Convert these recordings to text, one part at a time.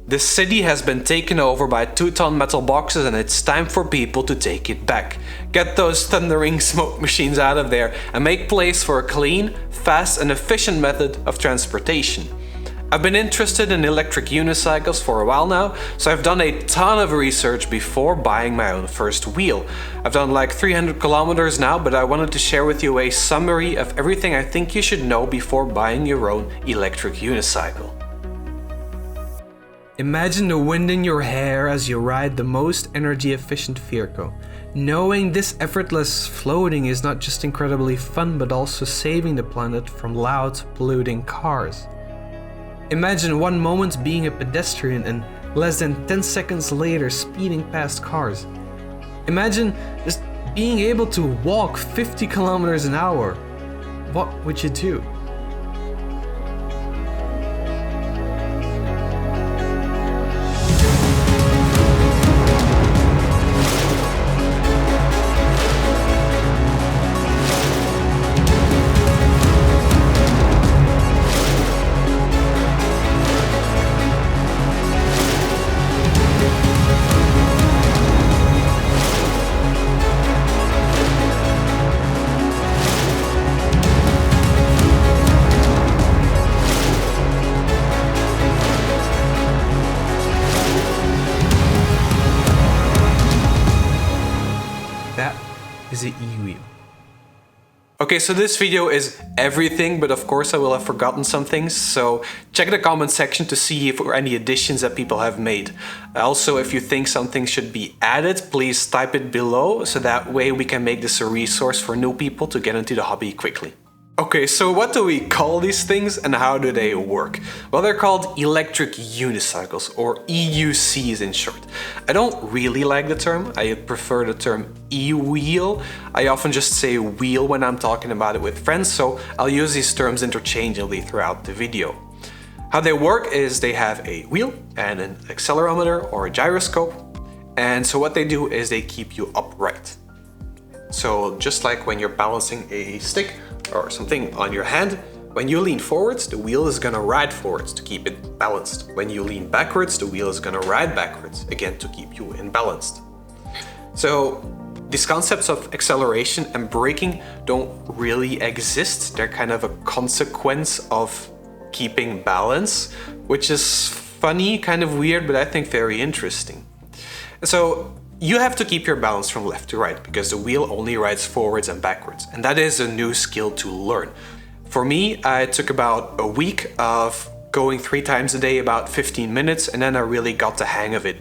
The city has been taken over by 2-ton metal boxes and it's time for people to take it back. Get those thundering smoke machines out of there and make place for a clean, fast and efficient method of transportation. I've been interested in electric unicycles for a while now, so I've done a ton of research before buying my own first wheel. I've done like 300 kilometers now, but I wanted to share with you a summary of everything I think you should know before buying your own electric unicycle. Imagine the wind in your hair as you ride the most energy efficient vehicle. Knowing this effortless floating is not just incredibly fun, but also saving the planet from loud, polluting cars. Imagine one moment being a pedestrian and less than 10 seconds later speeding past cars. Imagine just being able to walk 50 kilometers an hour. What would you do? That is the e-wheel. Okay, so this video is everything, but of course I will have forgotten some things, so check the comment section to see if there are any additions that people have made. Also, if you think something should be added, please type it below, so that way we can make this a resource for new people to get into the hobby quickly. Okay, so what do we call these things and how do they work? Well, they're called electric unicycles, or EUCs in short. I don't really like the term, I prefer the term e-wheel. I often just say wheel when I'm talking about it with friends, so I'll use these terms interchangeably throughout the video. How they work is they have a wheel and an accelerometer or a gyroscope, and so what they do is they keep you upright. So just like when you're balancing a stick or something on your hand, when you lean forwards, the wheel is gonna ride forwards to keep it balanced. When you lean backwards, the wheel is gonna ride backwards, again to keep you balanced. So these concepts of acceleration and braking don't really exist. They're kind of a consequence of keeping balance, which is funny, kind of weird, but I think very interesting. So you have to keep your balance from left to right because the wheel only rides forwards and backwards, and that is a new skill to learn. For me, it took about a week of going 3 times a day, about 15 minutes, and then I really got the hang of it.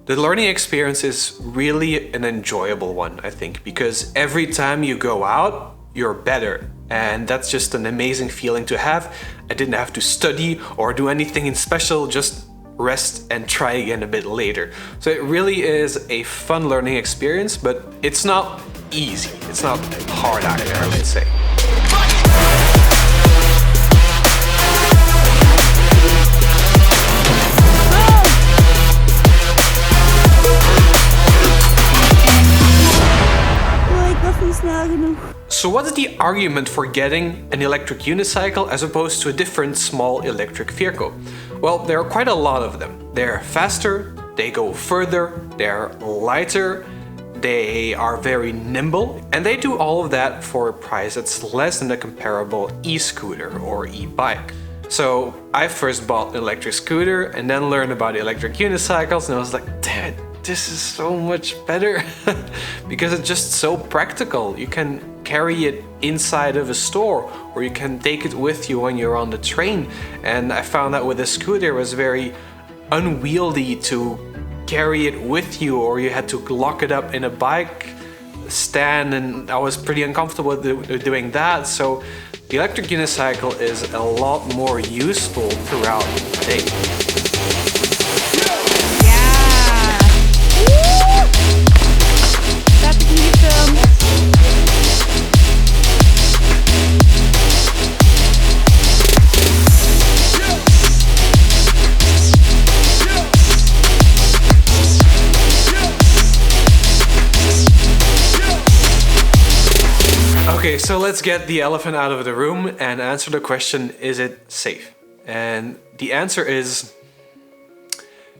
The learning experience is really an enjoyable one, I think, because every time you go out, you're better. And that's just an amazing feeling to have. I didn't have to study or do anything in special, just rest and try again a bit later. So it really is a fun learning experience, but it's not easy. It's not hard either, I would say. So what is the argument for getting an electric unicycle as opposed to a different small electric vehicle? Well, there are quite a lot of them. They're faster, they go further, they're lighter, they are very nimble, and they do all of that for a price that's less than a comparable e-scooter or e-bike. So I first bought an electric scooter and then learned about electric unicycles, and I was like, damn, this is so much better because it's just so practical. You can carry it inside of a store, or you can take it with you when you're on the train. And I found that with a scooter it was very unwieldy to carry it with you, or you had to lock it up in a bike stand, and I was pretty uncomfortable doing that. So the electric unicycle is a lot more useful throughout the day. Okay, so let's get the elephant out of the room and answer the question, is it safe? And the answer is,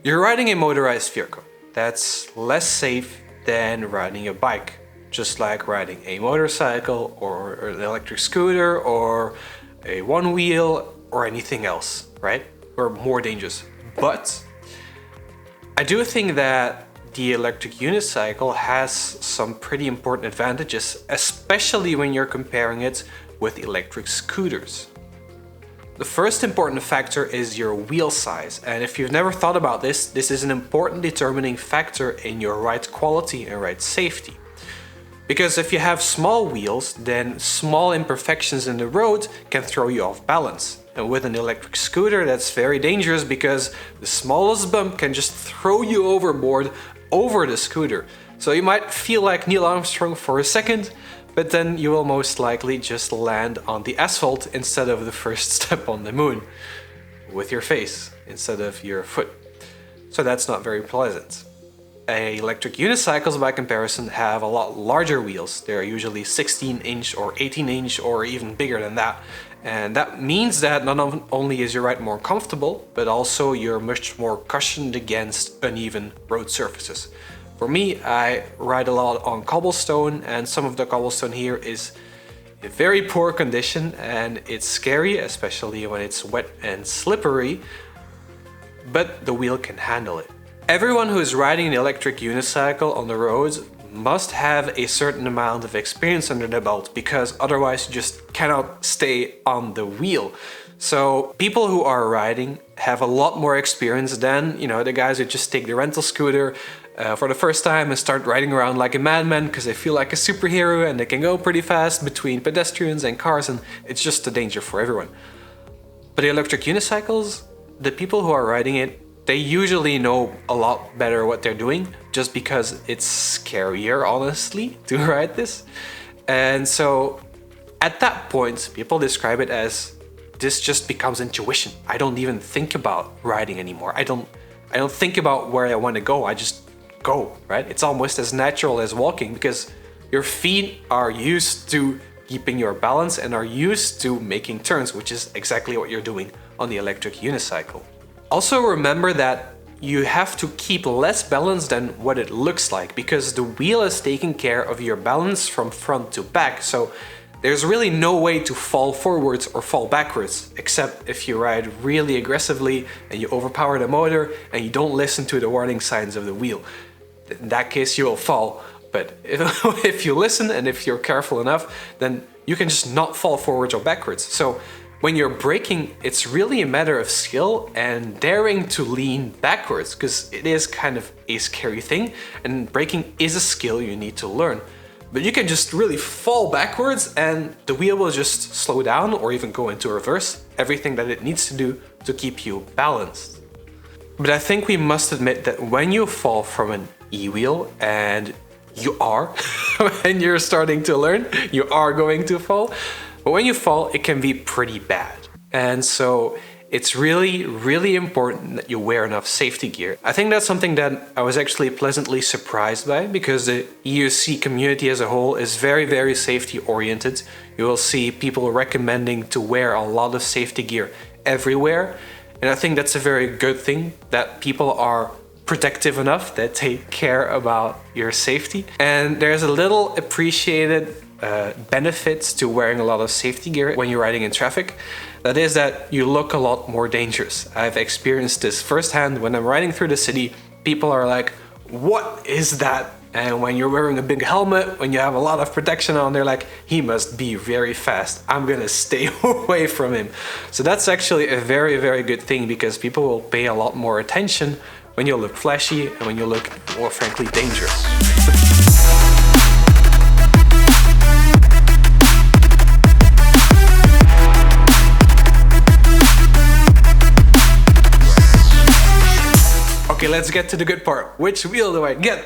You're riding a motorized vehicle. That's less safe than riding a bike, just like riding a motorcycle or an electric scooter or a one wheel or anything else, right? Or more dangerous. But I do think that the electric unicycle has some pretty important advantages, especially when you're comparing it with electric scooters. The first important factor is your wheel size, and if you've never thought about this, this is an important determining factor in your ride quality and ride safety. Because if you have small wheels, then small imperfections in the road can throw you off balance. And with an electric scooter, that's very dangerous because the smallest bump can just throw you overboard over the scooter. So you might feel like Neil Armstrong for a second, but then you will most likely just land on the asphalt instead of the first step on the moon, with your face instead of your foot. So that's not very pleasant. Electric unicycles, by comparison, have a lot larger wheels. They're usually 16-inch or 18-inch or even bigger than that. And that means that not only is your ride more comfortable, but also you're much more cushioned against uneven road surfaces. For me, I ride a lot on cobblestone, and some of the cobblestone here is in very poor condition, and it's scary, especially when it's wet and slippery, but the wheel can handle it. Everyone who is riding an electric unicycle on the roads must have a certain amount of experience under their belt, because otherwise you just cannot stay on the wheel. So people who are riding have a lot more experience than, the guys who just take the rental scooter for the first time and start riding around like a madman because they feel like a superhero and they can go pretty fast between pedestrians and cars, and it's just a danger for everyone. But the electric unicycles, the people who are riding it, they usually know a lot better what they're doing, just because it's scarier, honestly, to ride this. And so at that point, people describe it as this just becomes intuition. I don't even think about riding anymore. I don't think about where I want to go. I just go, right? It's almost as natural as walking because your feet are used to keeping your balance and are used to making turns, which is exactly what you're doing on the electric unicycle. Also remember that you have to keep less balance than what it looks like, because the wheel is taking care of your balance from front to back. So there's really no way to fall forwards or fall backwards, except if you ride really aggressively and you overpower the motor and you don't listen to the warning signs of the wheel. In that case, you will fall. But if you listen and if you're careful enough, then you can just not fall forwards or backwards. So when you're braking, it's really a matter of skill and daring to lean backwards, because it is kind of a scary thing, and braking is a skill you need to learn. But you can just really fall backwards and the wheel will just slow down or even go into reverse, everything that it needs to do to keep you balanced. But I think we must admit that when you fall from an e-wheel, and you are, when you're starting to learn, you are going to fall. But when you fall, it can be pretty bad. And so it's really, really important that you wear enough safety gear. I think that's something that I was actually pleasantly surprised by, because the EUC community as a whole is very, very safety oriented. You will see people recommending to wear a lot of safety gear everywhere. And I think that's a very good thing, that people are protective enough, that take care about your safety. And there's a little appreciated benefits to wearing a lot of safety gear when you're riding in traffic. That is that you look a lot more dangerous. I've experienced this firsthand. When I'm riding through the city, people are like, what is that? And when you're wearing a big helmet, when you have a lot of protection on, they're like, he must be very fast. I'm gonna stay away from him. So that's actually a very, very good thing, because people will pay a lot more attention when you look flashy and when you look more frankly dangerous. Okay, let's get to the good part. Which wheel do I get?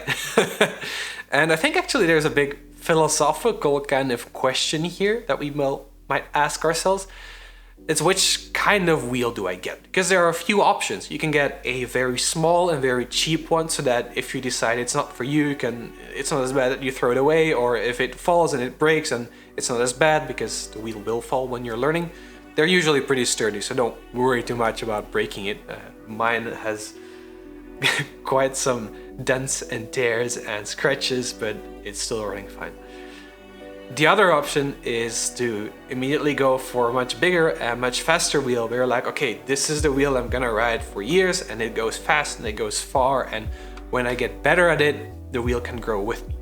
And I think actually there's a big philosophical kind of question here that we might ask ourselves. It's which kind of wheel do I get? Because there are a few options. You can get a very small and very cheap one, so that if you decide it's not for you, it's not as bad that you throw it away, or if it falls and it breaks, and it's not as bad because the wheel will fall when you're learning. They're usually pretty sturdy, so don't worry too much about breaking it. Mine has quite some dents and tears and scratches, but it's still running fine. The other option is to immediately go for a much bigger and much faster wheel. We're like, okay, this is the wheel I'm gonna ride for years, and it goes fast and it goes far, and when I get better at it, the wheel can grow with me.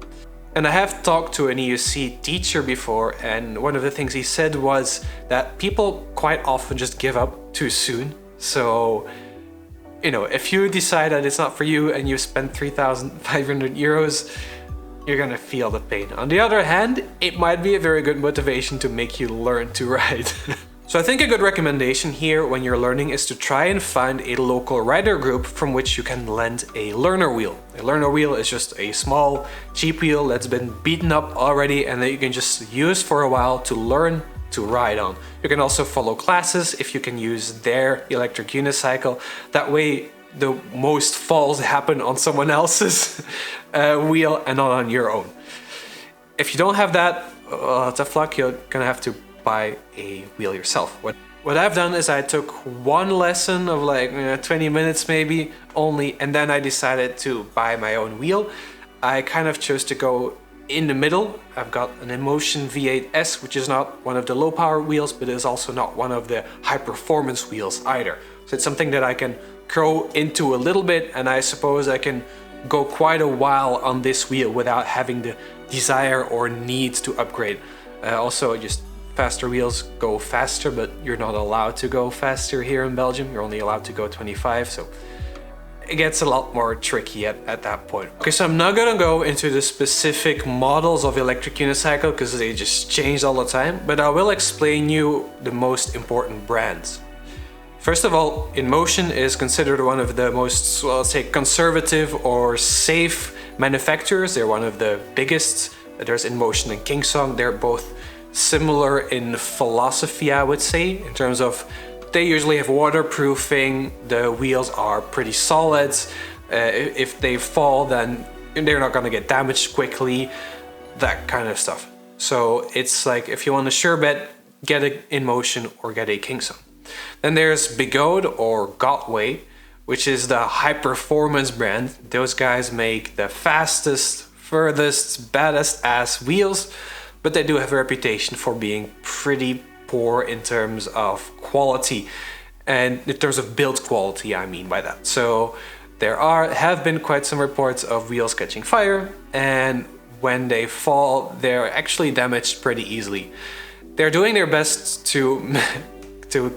And I have talked to an EUC teacher before, and one of the things he said was that people quite often just give up too soon. So, you know, if you decide that it's not for you and you spend 3,500 euros, you're gonna feel the pain. On the other hand, it might be a very good motivation to make you learn to ride. So I think a good recommendation here when you're learning is to try and find a local rider group from which you can lend a learner wheel. A learner wheel is just a small, cheap wheel that's been beaten up already and that you can just use for a while to learn to ride on. You can also follow classes if you can use their electric unicycle. That way the most falls happen on someone else's wheel and not on your own. If you don't have that, tough luck, you're gonna have to buy a wheel yourself. What I've done is I took one lesson of like 20 minutes maybe only, and then I decided to buy my own wheel. I kind of chose to go in the middle. I've got an Emotion V8S, which is not one of the low power wheels, but is also not one of the high performance wheels either. So it's something that I can grow into a little bit, and I suppose I can go quite a while on this wheel without having the desire or need to upgrade. Also, just faster wheels go faster, but you're not allowed to go faster here in Belgium. You're only allowed to go 25, so it gets a lot more tricky at that point. Okay, so I'm not gonna go into the specific models of electric unicycle because they just change all the time, but I will explain you the most important brands. First of all, InMotion is considered one of the most, well, let's say, conservative or safe manufacturers. They're one of the biggest. There's InMotion and Kingsong. They're both similar in philosophy, I would say, in terms of they usually have waterproofing. The wheels are pretty solid. If they fall, then they're not gonna get damaged quickly, that kind of stuff. So it's like, if you want a sure bet, get an InMotion or get a Kingsong. Then there's Bigode or Godway, which is the high performance brand. Those guys make the fastest, furthest, baddest ass wheels, but they do have a reputation for being pretty poor in terms of quality, and in terms of build quality, I mean by that. So there have been quite some reports of wheels catching fire, and when they fall, they're actually damaged pretty easily. They're doing their best to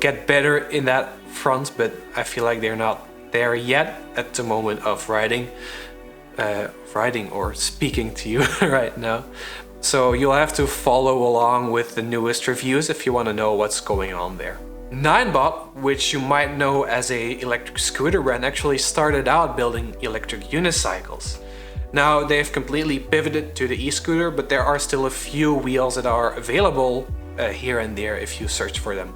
get better in that front, but I feel like they're not there yet at the moment of riding or speaking to you right now. So you'll have to follow along with the newest reviews if you want to know what's going on there. Ninebot, which you might know as a electric scooter brand, actually started out building electric unicycles. Now they've completely pivoted to the e-scooter, but there are still a few wheels that are available here and there if you search for them.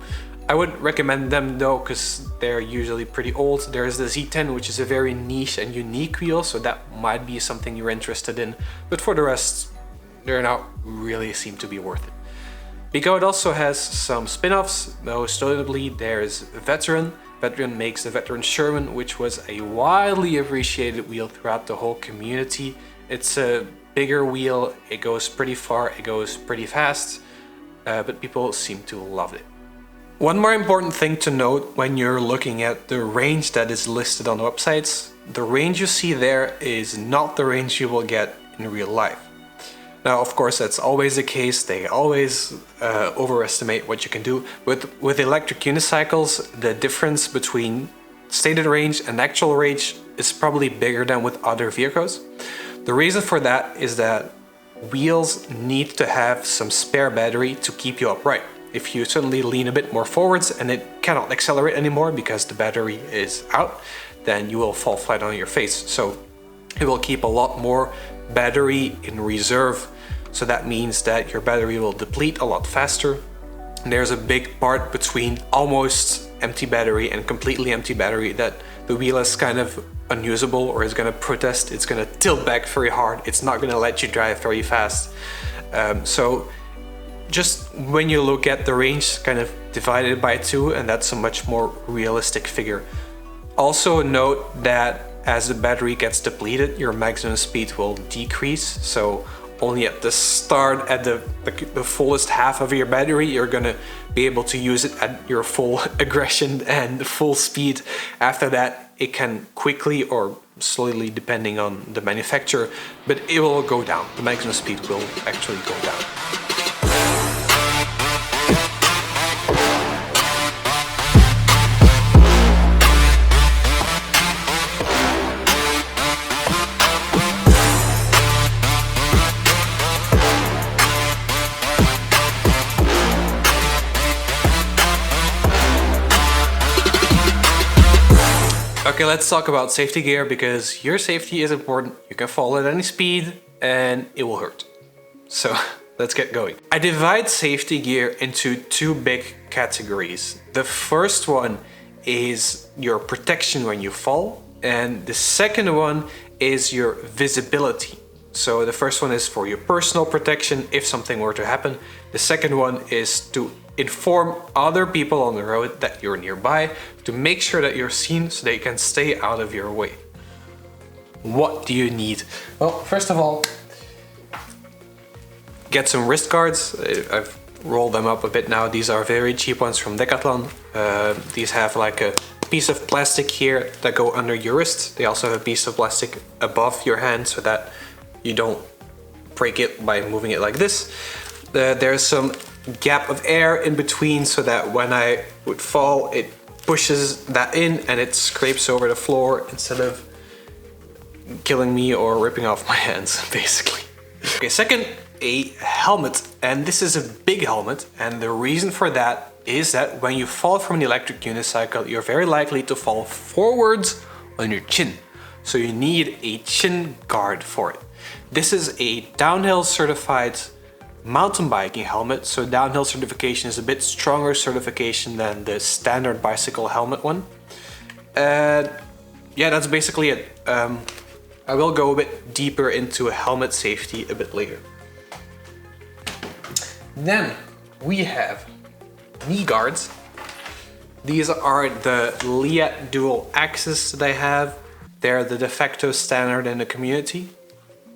I would recommend them though, because they're usually pretty old. There's the Z10, which is a very niche and unique wheel, so that might be something you're interested in. But for the rest, they're not really seem to be worth it. Bigode also has some spin-offs. Most notably, there's Veteran. Veteran makes the Veteran Sherman, which was a widely appreciated wheel throughout the whole community. It's a bigger wheel, it goes pretty far, it goes pretty fast, but people seem to love it. One more important thing to note when you're looking at the range that is listed on websites, the range you see there is not the range you will get in real life. Now, of course, that's always the case. They always overestimate what you can do. With electric unicycles, the difference between stated range and actual range is probably bigger than with other vehicles. The reason for that is that wheels need to have some spare battery to keep you upright. If you suddenly lean a bit more forwards and it cannot accelerate anymore because the battery is out, then you will fall flat on your face. So it will keep a lot more battery in reserve. So that means that your battery will deplete a lot faster. And there's a big part between almost empty battery and completely empty battery that the wheel is kind of unusable or is going to protest. It's going to tilt back very hard. It's not going to let you drive very fast. So just when you look at the range, kind of divided by 2, and that's a much more realistic figure. Also note that as the battery gets depleted, your maximum speed will decrease. So only at the start, at the fullest half of your battery, you're gonna be able to use it at your full aggression and full speed. After that, it can quickly or slowly, depending on the manufacturer, but it will go down. The maximum speed will actually go down. Okay, let's talk about safety gear, because your safety is important. You can fall at any speed and it will hurt. So let's get going. I divide safety gear into two big categories. The first one is your protection when you fall, and the second one is your visibility. So the first one is for your personal protection if something were to happen. The second one is to inform other people on the road that you're nearby, to make sure that you're seen so they can stay out of your way. What do you need? Well, first of all, get some wrist guards. I've rolled them up a bit now. These are very cheap ones from Decathlon. These have like a piece of plastic here that go under your wrist. They also have a piece of plastic above your hand so that you don't break it by moving it like this. There's some gap of air in between so that when I would fall, it pushes that in and it scrapes over the floor instead of killing me or ripping off my hands, basically. Okay, second, a helmet. And this is a big helmet, and the reason for that is that when you fall from an electric unicycle, you're very likely to fall forwards on your chin. So you need a chin guard for it. This is a downhill certified mountain biking helmet, so downhill certification is a bit stronger certification than the standard bicycle helmet one. Yeah, that's basically it. I will go a bit deeper into helmet safety a bit later. Then we have knee guards. These are the Liat dual axis that I have. They're the de facto standard in the community.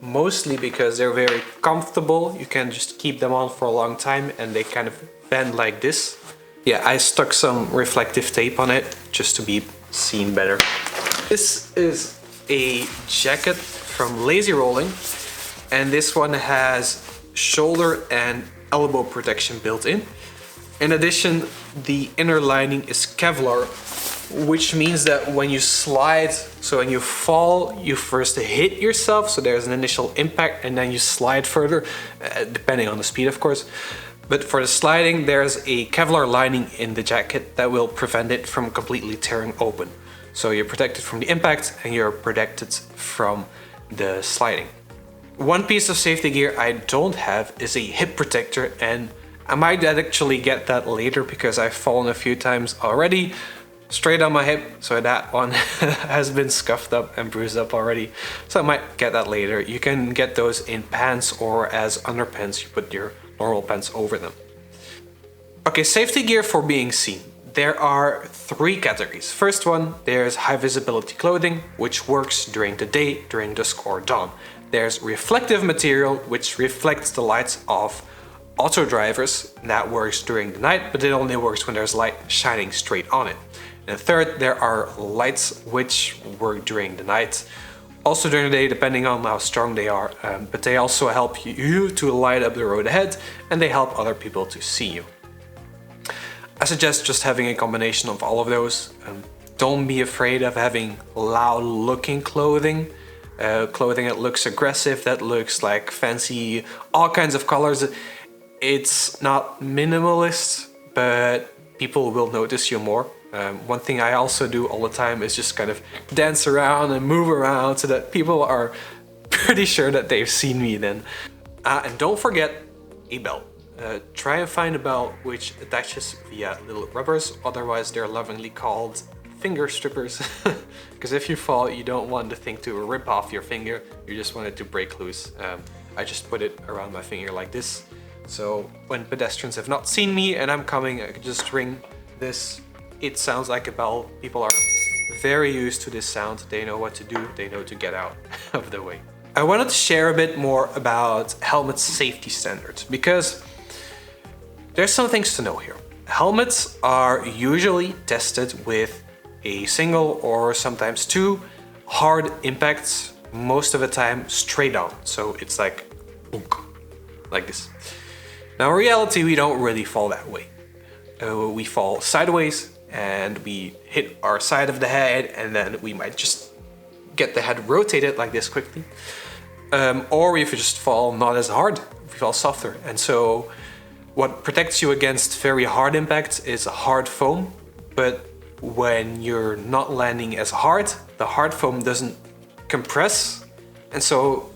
Mostly because they're very comfortable. You can just keep them on for a long time and they kind of bend like this. Yeah, I stuck some reflective tape on it just to be seen better. This is a jacket from Lazy Rolling, and this one has shoulder and elbow protection built in. In addition, the inner lining is Kevlar, which means that when you slide, so when you fall, you first hit yourself, so there's an initial impact, and then you slide further, depending on the speed, of course. But for the sliding, there's a Kevlar lining in the jacket that will prevent it from completely tearing open. So you're protected from the impact and you're protected from the sliding. One piece of safety gear I don't have is a hip protector, and I might actually get that later because I've fallen a few times already straight on my hip, so that one has been scuffed up and bruised up already, so I might get that later. You can get those in pants or as underpants. You put your normal pants over them. Okay, safety gear for being seen. There are three categories. First one, there's high visibility clothing, which works during the day, during dusk or dawn. There's reflective material, which reflects the lights of auto drivers. That works during the night, but it only works when there's light shining straight on it. And third, there are lights which work during the night, also during the day, depending on how strong they are, but they also help you to light up the road ahead, and they help other people to see you. I suggest just having a combination of all of those. Don't be afraid of having loud looking clothing. Clothing that looks aggressive, that looks like fancy, all kinds of colors. It's not minimalist, but people will notice you more. One thing I also do all the time is just kind of dance around and move around so that people are pretty sure that they've seen me then. And don't forget a belt. Try and find a belt which attaches via little rubbers, otherwise they're lovingly called finger strippers. Because if you fall, you don't want the thing to rip off your finger, you just want it to break loose. I just put it around my finger like this. So when pedestrians have not seen me and I'm coming, I can just ring this. It sounds like a bell. People are very used to this sound. They know what to do. They know to get out of the way. I wanted to share a bit more about helmet safety standards because there's some things to know here. Helmets are usually tested with a single or sometimes two hard impacts, most of the time straight on. So it's like this. Now in reality, we don't really fall that way. We fall sideways and we hit our side of the head, and then we might just get the head rotated like this quickly. Or if you just fall not as hard, if you fall softer. And so what protects you against very hard impacts is a hard foam, but when you're not landing as hard, the hard foam doesn't compress, and so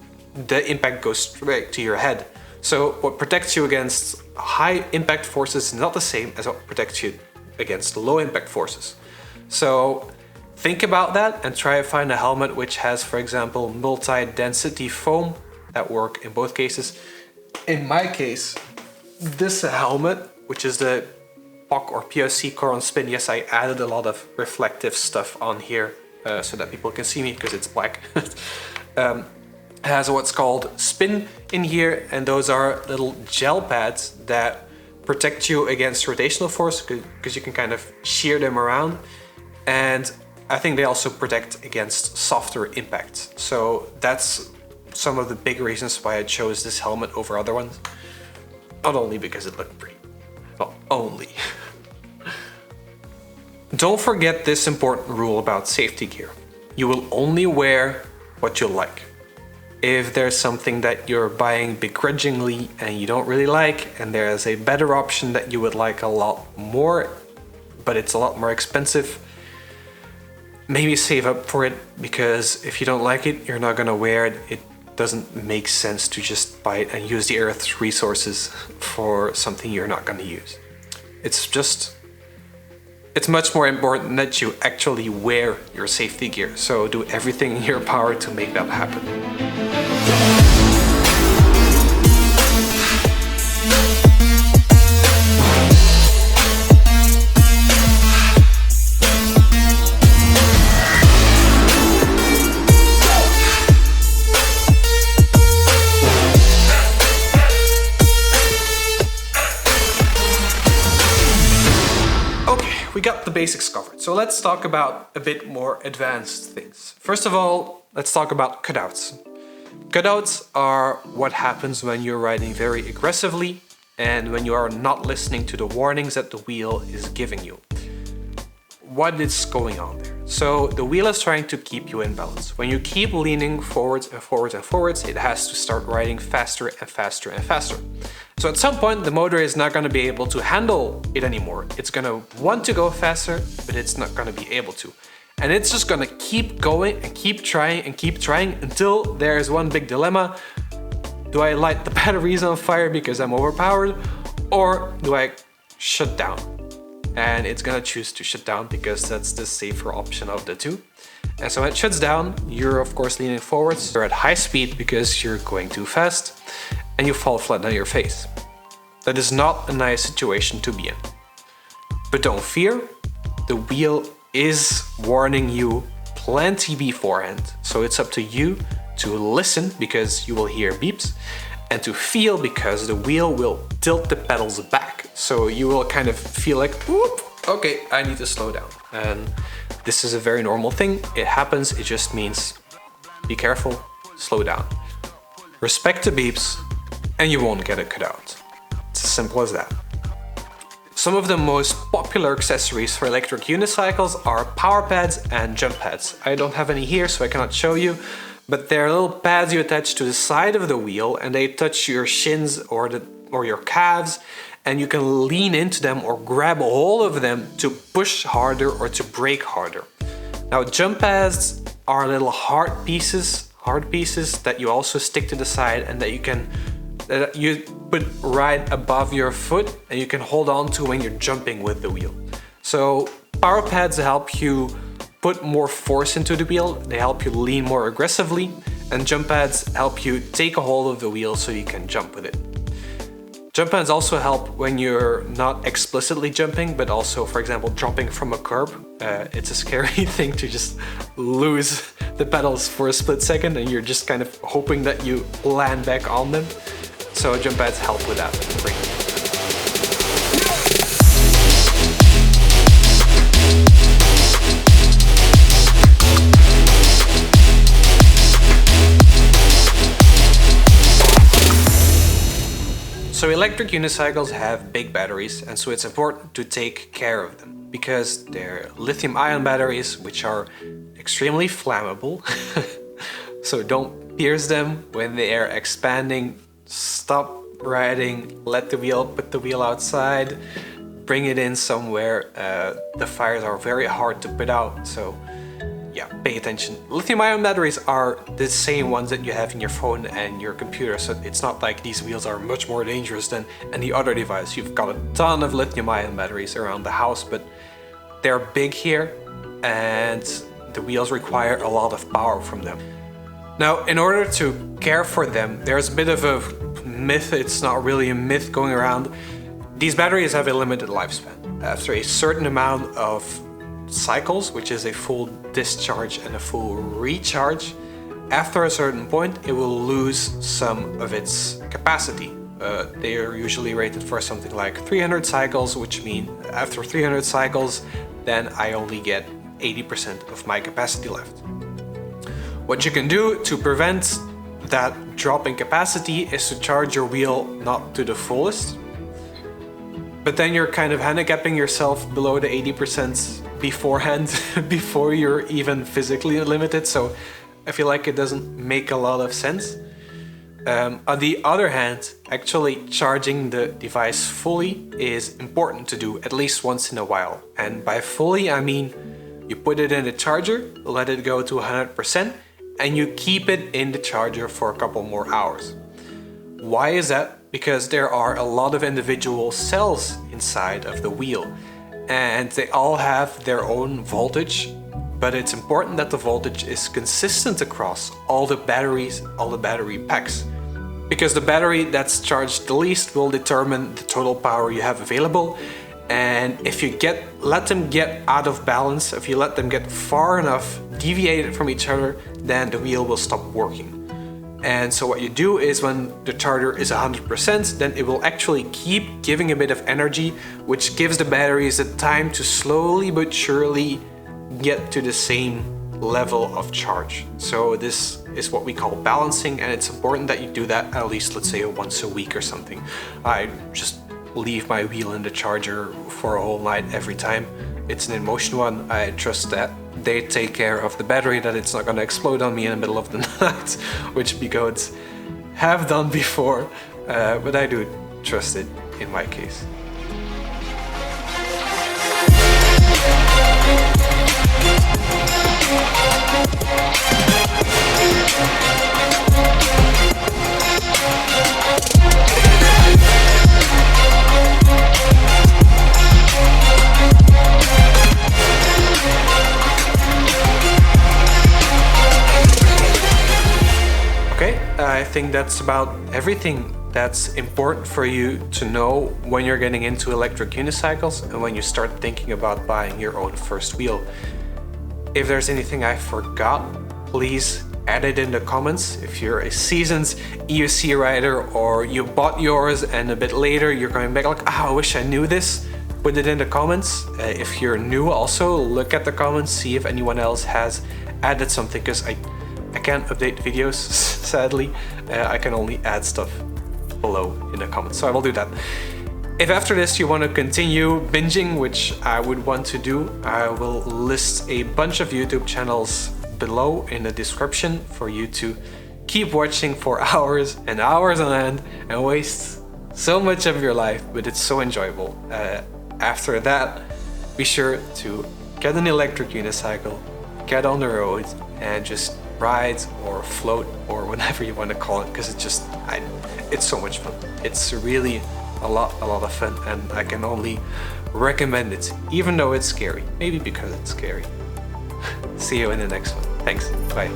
the impact goes straight to your head. So what protects you against high impact forces is not the same as what protects you against low impact forces. So think about that and try to find a helmet which has, for example, multi-density foam that work in both cases. In my case, this helmet, which is the POC or POC core on spin, yes, I added a lot of reflective stuff on here so that people can see me because it's black. Has what's called spin in here, and those are little gel pads that protect you against rotational force because you can kind of shear them around, and I think they also protect against softer impacts. So that's some of the big reasons why I chose this helmet over other ones. Not only because it looked pretty, well, only. Don't forget this important rule about safety gear. You will only wear what you like. If there's something that you're buying begrudgingly and you don't really like, and there's a better option that you would like a lot more, but it's a lot more expensive, maybe save up for it, because if you don't like it, you're not gonna wear it. It doesn't make sense to just buy it and use the Earth's resources for something you're not gonna use. It's much more important that you actually wear your safety gear. So do everything in your power to make that happen. We got the basics covered, so let's talk about a bit more advanced things. First of all, let's talk about cutouts. Cutouts are what happens when you're riding very aggressively and when you are not listening to the warnings that the wheel is giving you. What is going on there? So the wheel is trying to keep you in balance. When you keep leaning forwards and forwards and forwards, it has to start riding faster and faster and faster. So at some point, the motor is not going to be able to handle it anymore. It's going to want to go faster, but it's not going to be able to. And it's just going to keep going and keep trying until there is one big dilemma. Do I light the batteries on fire because I'm overpowered, or do I shut down? And it's going to choose to shut down because that's the safer option of the two. And so when it shuts down, you're of course leaning forwards. You're at high speed because you're going too fast, and you fall flat on your face. That is not a nice situation to be in. But don't fear, the wheel is warning you plenty beforehand. So it's up to you to listen because you will hear beeps, and to feel because the wheel will tilt the pedals back. So you will kind of feel like, whoop, okay, I need to slow down. And this is a very normal thing. It happens, it just means be careful, slow down. Respect the beeps, and you won't get a cutout. It's as simple as that. Some of the most popular accessories for electric unicycles are power pads and jump pads. I don't have any here, so I cannot show you, but they're little pads you attach to the side of the wheel, and they touch your shins or your calves, and you can lean into them or grab a hold of them to push harder or to brake harder. Now, jump pads are little hard pieces that you also stick to the side and that you put right above your foot and you can hold on to when you're jumping with the wheel. So power pads help you put more force into the wheel, they help you lean more aggressively, and jump pads help you take a hold of the wheel so you can jump with it. Jump pads also help when you're not explicitly jumping, but also, for example, dropping from a curb. It's a scary thing to just lose the pedals for a split second and you're just kind of hoping that you land back on them. So jump pads help with that. Great. So electric unicycles have big batteries, and so it's important to take care of them because they're lithium-ion batteries, which are extremely flammable. So don't pierce them when they are expanding. Stop riding, let the wheel, put the wheel outside, bring it in somewhere. The fires are very hard to put out, so yeah, pay attention. Lithium-ion batteries are the same ones that you have in your phone and your computer, so it's not like these wheels are much more dangerous than any other device. You've got a ton of lithium-ion batteries around the house, but they're big here and the wheels require a lot of power from them. Now, in order to care for them, there's a bit of a myth, it's not really a myth going around. These batteries have a limited lifespan. After a certain amount of cycles, which is a full discharge and a full recharge, after a certain point it will lose some of its capacity. They are usually rated for something like 300 cycles, which means after 300 cycles then I only get 80% of my capacity left. What you can do to prevent that drop in capacity is to charge your wheel not to the fullest, but then you're kind of handicapping yourself below the 80% beforehand, before you're even physically limited, so I feel like it doesn't make a lot of sense. On the other hand, actually charging the device fully is important to do at least once in a while. And by fully, I mean you put it in the charger, let it go to 100%, and you keep it in the charger for a couple more hours. Why is that? Because there are a lot of individual cells inside of the wheel, and they all have their own voltage, but it's important that the voltage is consistent across all the batteries, all the battery packs. Because the battery that's charged the least will determine the total power you have available, and if you let them get out of balance, if you let them get far enough deviated from each other, then the wheel will stop working. And so what you do is when the charger is 100%, then it will actually keep giving a bit of energy, which gives the batteries the time to slowly but surely get to the same level of charge. So this is what we call balancing, and it's important that you do that at least, let's say, once a week or something. I just leave my wheel in the charger for a whole night every time. It's an InMotion one. I trust that they take care of the battery, that it's not going to explode on me in the middle of the night, which BeGoats have done before, but I do trust it in my case. I think that's about everything that's important for you to know when you're getting into electric unicycles and when you start thinking about buying your own first wheel. If there's anything I forgot, please add it in the comments. If you're a seasoned EUC rider or you bought yours and a bit later you're coming back like, I wish I knew this, put it in the comments. If you're new also, look at the comments, see if anyone else has added something, because I can't update videos, sadly. I can only add stuff below in the comments, so I will do that. If after this you want to continue binging, which I would want to do, I will list a bunch of YouTube channels below in the description for you to keep watching for hours and hours on end and waste so much of your life, but it's so enjoyable. After that, be sure to get an electric unicycle, get on the road, and just ride or float or whatever you want to call it, because it's so much fun. It's really a lot of fun, and I can only recommend it, even though it's scary. Maybe because it's scary. See you in the next one. Thanks. Bye.